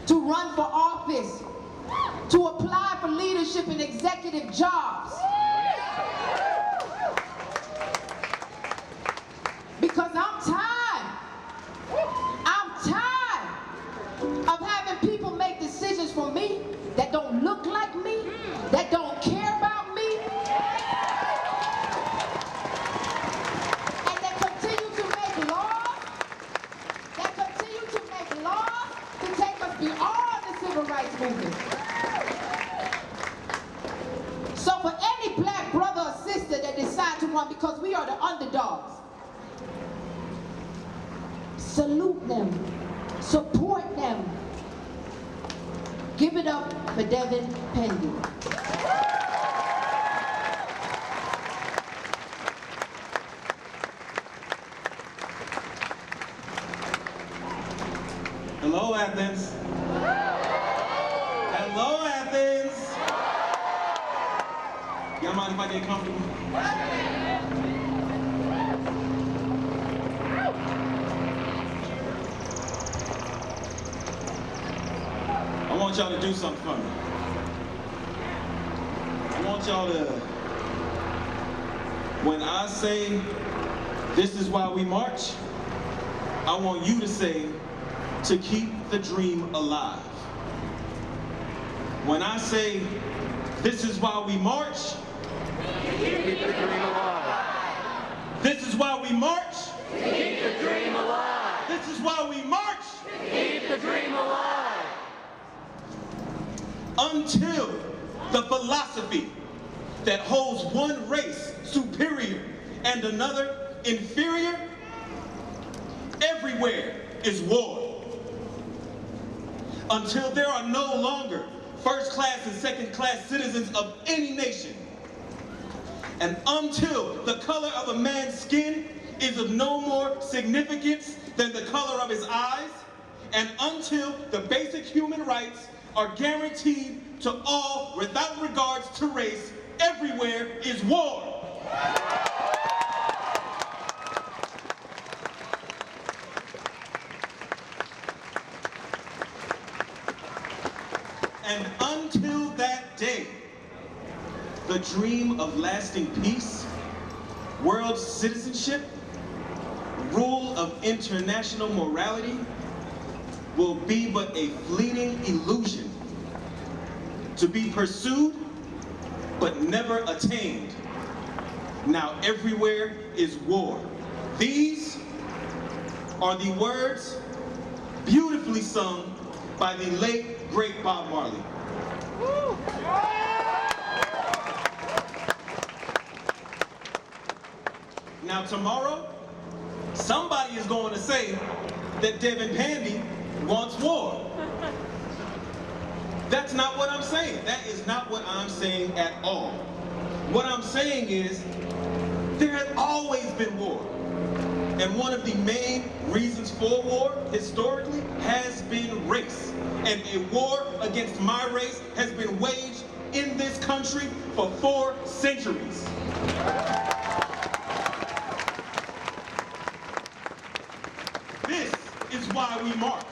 to run for office, to apply for leadership and executive jobs. Because I'm tired of having people make decisions for me that don't look like me, that don't care about me, and that continue to make laws to take us beyond the civil rights movement. So for any black brother or sister that decide to run because we are the underdogs, salute them, support them. Give it up for Devin Pandy. Hello, Athens. Hello, Athens. Y'all mind if I get comfortable? I want y'all to do something for me. I want y'all to, when I say, this is why we march, I want you to say, to keep the dream alive. When I say, this is why we march, keep the dream alive. This is why we march, Keep the dream alive. this is why we march, Keep the dream alive. until the philosophy that holds one race superior and another inferior everywhere is war. Until there are no longer first-class and second-class citizens of any nation. And until the color of a man's skin is of no more significance than the color of his eyes, and until the basic human rights are guaranteed to all without regards to race, everywhere is war. And until that day, the dream of lasting peace, world citizenship, rule of international morality will be but a fleeting illusion, to be pursued but never attained. Now everywhere is war. These are the words beautifully sung by the late, great Bob Marley. Now tomorrow, somebody is going to say that Devin Pandy wants war. That's not what I'm saying. That is not what I'm saying at all. What I'm saying is, there has always been war. And one of the main reasons for war, historically, has been race. And a war against my race has been waged in this country for 4 centuries. This is why we march.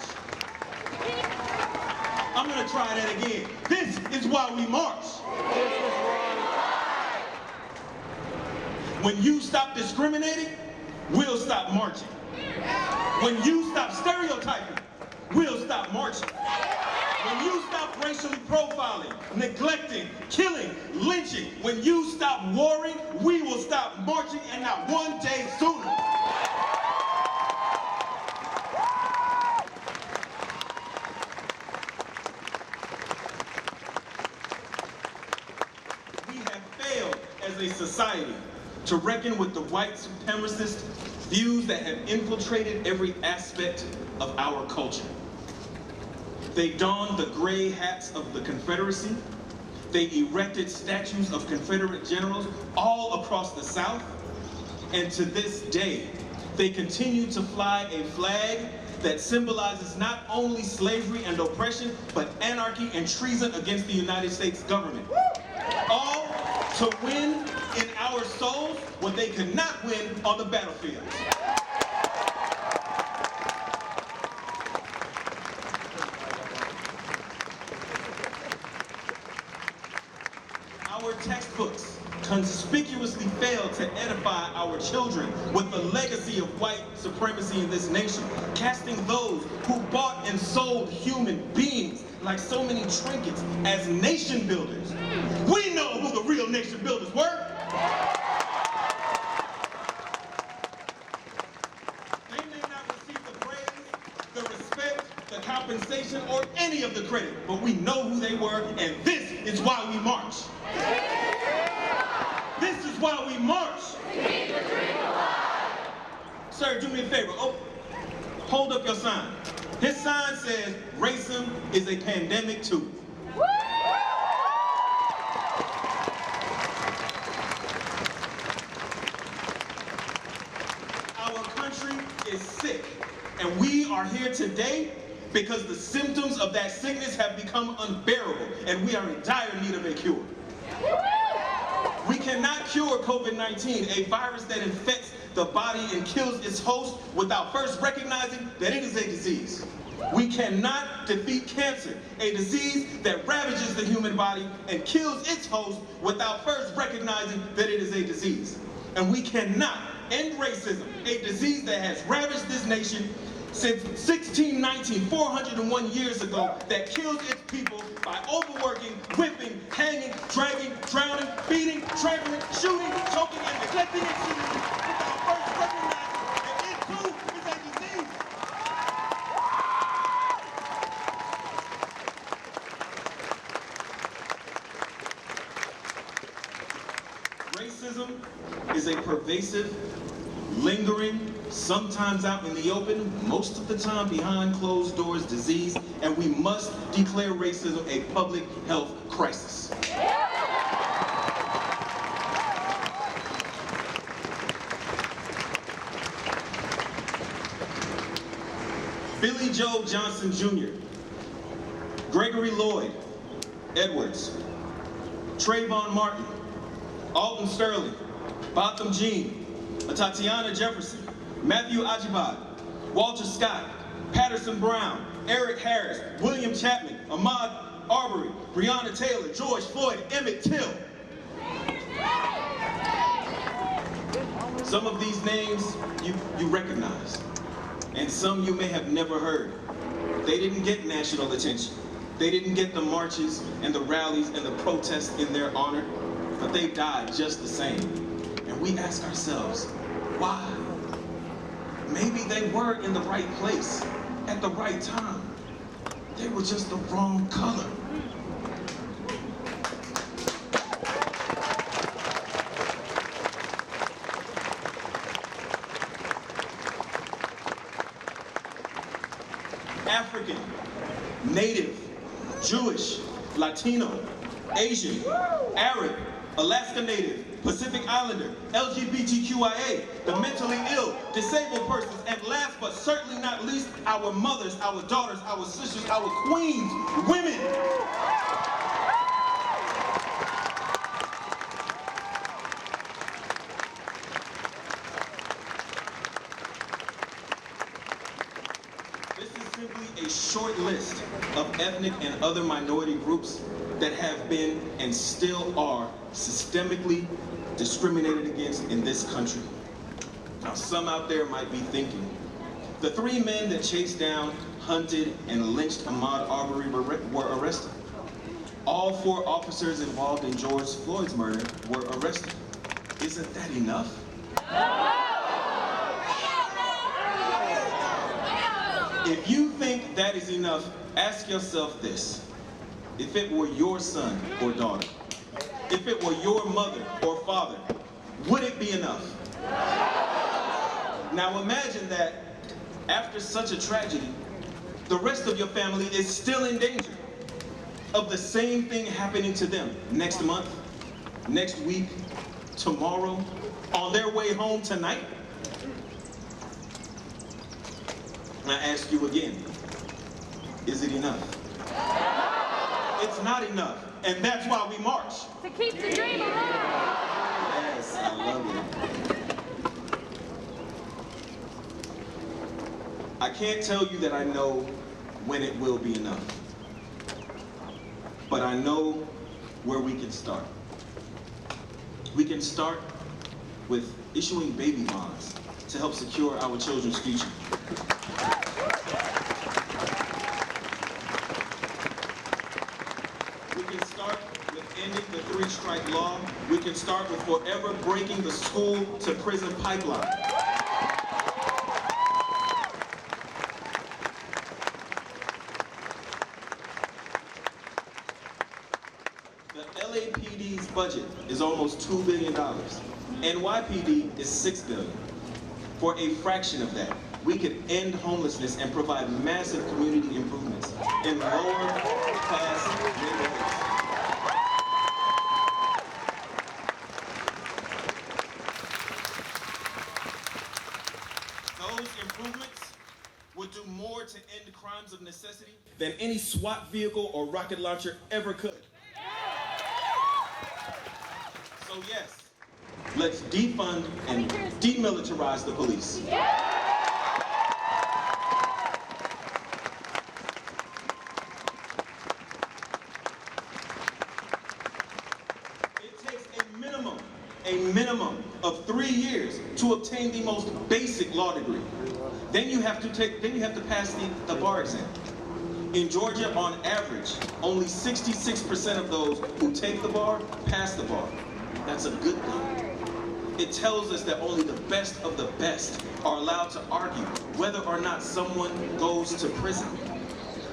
I'm gonna try that again. This is why we march. When you stop discriminating, we'll stop marching. When you stop stereotyping, we'll stop marching. When you stop racially profiling, neglecting, killing, lynching, when you stop warring, we will stop marching, and not one day sooner. We have failed as a society to reckon with the white supremacist views that have infiltrated every aspect of our culture. They donned the gray hats of the Confederacy. They erected statues of Confederate generals all across the South. And to this day, they continue to fly a flag that symbolizes not only slavery and oppression, but anarchy and treason against the United States government. All to win in our souls what they could not win on the battlefield. conspicuously failed to edify our children with the legacy of white supremacy in this nation, casting those who bought and sold human beings like so many trinkets as nation builders. We know who the real nation builders were. They may not receive the praise, the respect, the compensation, or any of the credit, but we know who they were, and this is why we march. This is why we march. Keep the dream alive. Sir, do me a favor. Oh, hold up your sign. His sign says, racism is a pandemic too. Our country is sick, and we are here today because the symptoms of that sickness have become unbearable, and we are in dire need of a cure. We cannot cure COVID-19, a virus that infects the body and kills its host without first recognizing that it is a disease. We cannot defeat cancer, a disease that ravages the human body and kills its host without first recognizing that it is a disease. And we cannot end racism, a disease that has ravaged this nation since 1619, 401 years ago, that kills its people by overworking, whipping, hanging, dragging, drowning, beating, trampling, shooting, choking, and neglecting its citizens without first recognizing that it too is a disease. Racism is a pervasive, lingering, sometimes out in the open, most of the time behind closed doors disease, and we must declare racism a public health crisis. Billy Joe Johnson Jr., Gregory Lloyd Edwards, Trayvon Martin, Alton Sterling, Botham Jean, Tatiana Jefferson, Matthew Ajibad, Walter Scott, Patterson Brown, Eric Harris, William Chapman, Ahmaud Arbery, Breonna Taylor, George Floyd, Emmett Till. Some of these names you recognize, and some you may have never heard. They didn't get national attention. They didn't get the marches and the rallies and the protests in their honor, but they died just the same. And we ask ourselves, why? Maybe they were in the right place at the right time. They were just the wrong color. African, Native, Jewish, Latino, Asian, Arab, Alaska Native, Pacific Islander, LGBTQIA, the mentally ill, disabled persons, and last but certainly not least, our mothers, our daughters, our sisters, our queens, women. This is simply a short list of ethnic and other minority groups that have been and still are systemically discriminated against in this country. Now, some out there might be thinking, the three men that chased down, hunted, and lynched Ahmaud Arbery were arrested. All four officers involved in George Floyd's murder were arrested. Isn't that enough? If you think that is enough, ask yourself this. If it were your son or daughter, if it were your mother or father, would it be enough? Now imagine that after such a tragedy, the rest of your family is still in danger of the same thing happening to them next month, next week, tomorrow, on their way home tonight. And I ask you again, is it enough? It's not enough, and that's why we march. To keep the dream alive. Yes, I love it. I can't tell you that I know when it will be enough, but I know where we can start. We can start with issuing baby bonds to help secure our children's future. We can start with ending the three-strike law. We can start with forever breaking the school-to-prison pipeline. The LAPD's budget is almost $2 billion. NYPD is $6 billion. For a fraction of that, we could end homelessness and provide massive community improvements in lower-class neighborhoods. Those improvements would do more to end crimes of necessity than any SWAT vehicle or rocket launcher ever could. So yes, let's defund and demilitarize the police. It takes a minimum of 3 years to obtain the most basic law degree. Then you have to pass the bar exam. In Georgia, on average, only 66% of those who take the bar pass the bar. That's a good thing. It tells us that only the best of the best are allowed to argue whether or not someone goes to prison.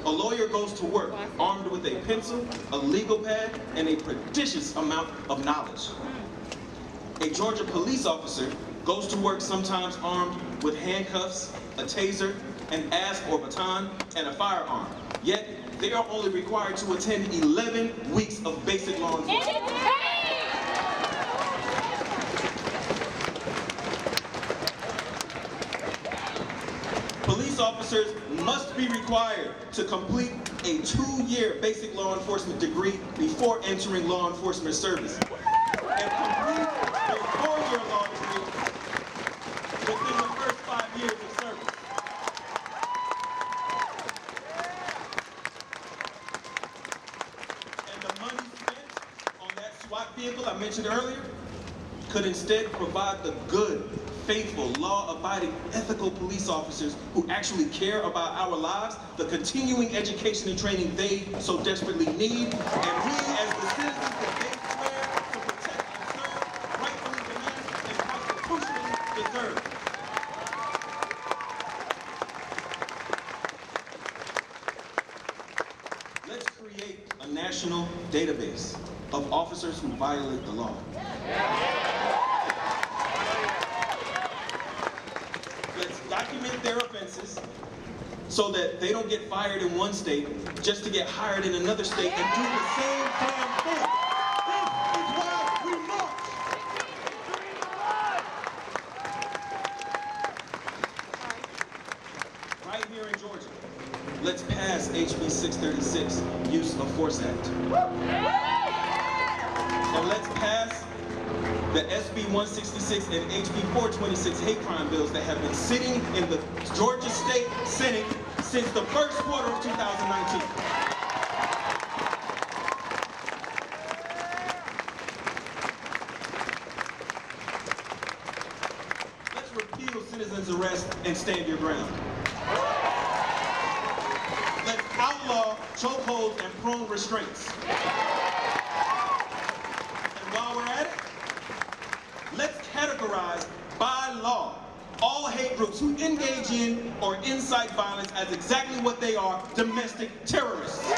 A lawyer goes to work armed with a pencil, a legal pad, and a prodigious amount of knowledge. A Georgia police officer goes to work sometimes armed with handcuffs, a taser, an asp or baton, and a firearm. Yet, they are only required to attend 11 weeks of basic law enforcement. Police officers must be required to complete a 2-year basic law enforcement degree before entering law enforcement service, and complete a 4-year law degree within the first 5 years of service. And the money spent on that SWAT vehicle I mentioned earlier could instead provide the good, faithful, law-abiding, ethical police officers who actually care about our lives, the continuing education and training they so desperately need, and we as the citizens that they swear to protect and serve, rightfully demand and constitutionally deserve. Let's create a national database of officers who violate the law. Let's document their offenses so that they don't get fired in one state just to get hired in another state and do the same damn thing. This is why we march. Right here in Georgia, let's pass HB 636, Use of Force Act. And let's pass the SB 166 and HB 426 hate crime bills that have been sitting in the Georgia State Senate since the first quarter of 2019. Let's repeal citizens' arrest and stand your ground. Let's outlaw chokeholds and prone restraints. And while we're at it, let's categorize by law all hate groups who engage in or incite violence as exactly what they are: domestic terrorists.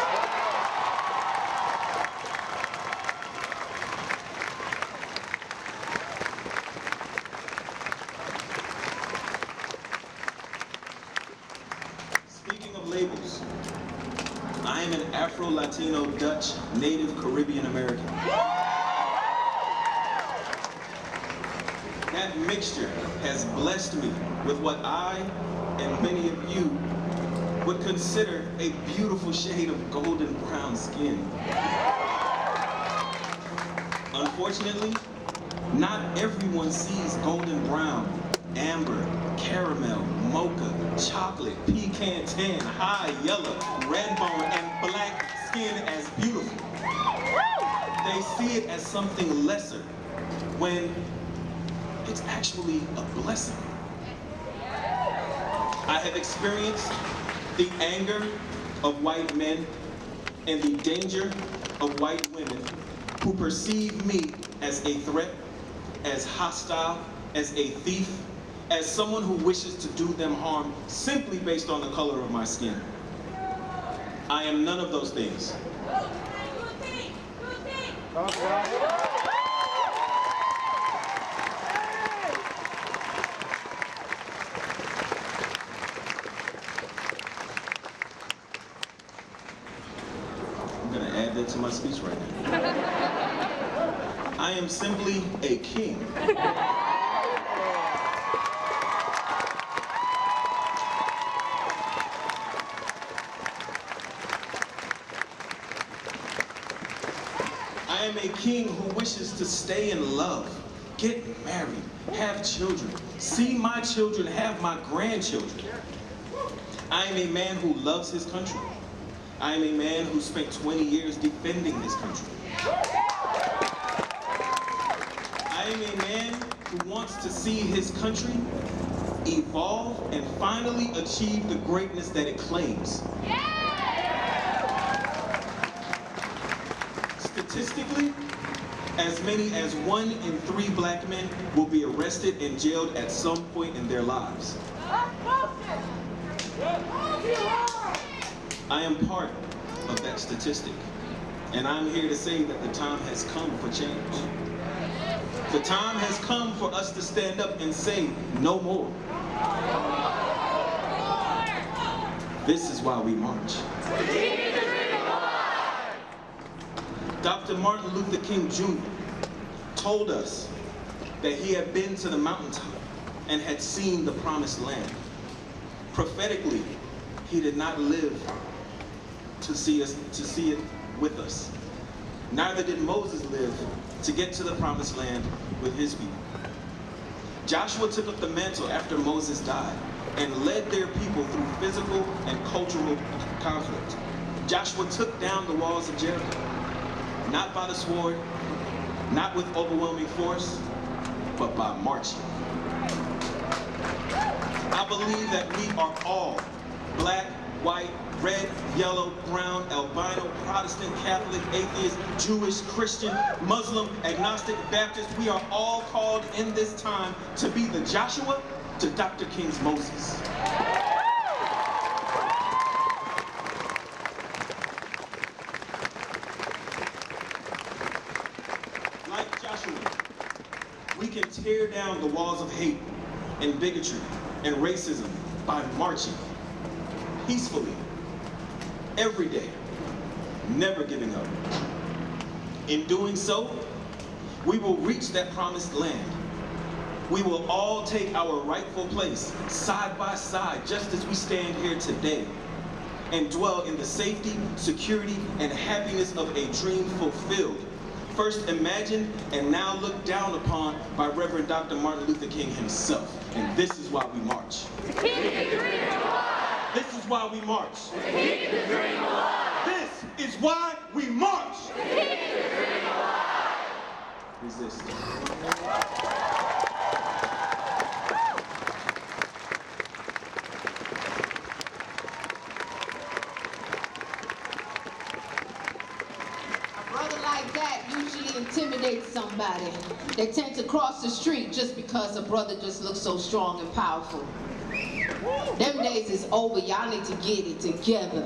Speaking of labels, I am an Afro-Latino, Dutch, Native Caribbean American. That mixture has blessed me with what I and many of you would consider a beautiful shade of golden brown skin. Unfortunately, not everyone sees golden brown, amber, caramel, mocha, chocolate, pecan tan, high yellow, red bone, and black skin as beautiful. They see it as something lesser, when it's actually a blessing. I have experienced the anger of white men and the danger of white women who perceive me as a threat, as hostile, as a thief, as someone who wishes to do them harm simply based on the color of my skin. I am none of those things. I'm going to add that to my speech right now. I am simply a king. I am a king who wishes to stay in love, get married, have children, see my children have my grandchildren. I am a man who loves his country. I am a man who spent 20 years defending his country. I am a man who wants to see his country evolve and finally achieve the greatness that it claims. Statistically, as many as 1 in 3 black men will be arrested and jailed at some point in their lives. I am part of that statistic, and I'm here to say that the time has come for change. The time has come for us to stand up and say, no more. This is why we march. Dr. Martin Luther King Jr. told us that he had been to the mountaintop and had seen the promised land. Prophetically, he did not live to see it with us. Neither did Moses live to get to the promised land with his people. Joshua took up the mantle after Moses died and led their people through physical and cultural conflict. Joshua took down the walls of Jericho. Not by the sword, not with overwhelming force, but by marching. I believe that we are all, black, white, red, yellow, brown, albino, Protestant, Catholic, atheist, Jewish, Christian, Muslim, agnostic, Baptist, we are all called in this time to be the Joshua to Dr. King's Moses. We can tear down the walls of hate and bigotry and racism by marching peacefully, every day, never giving up. In doing so, we will reach that promised land. We will all take our rightful place, side by side, just as we stand here today, and dwell in the safety, security, and happiness of a dream fulfilled, first imagined and now looked down upon by Reverend Dr. Martin Luther King himself. And this is why we march. To keep the dream alive. This is why we march. To keep the dream alive. This is why we march. To keep the dream alive. Resist. Like that usually intimidates somebody. They tend to cross the street just because a brother just looks so strong and powerful. Them days is over. Y'all need to get it together.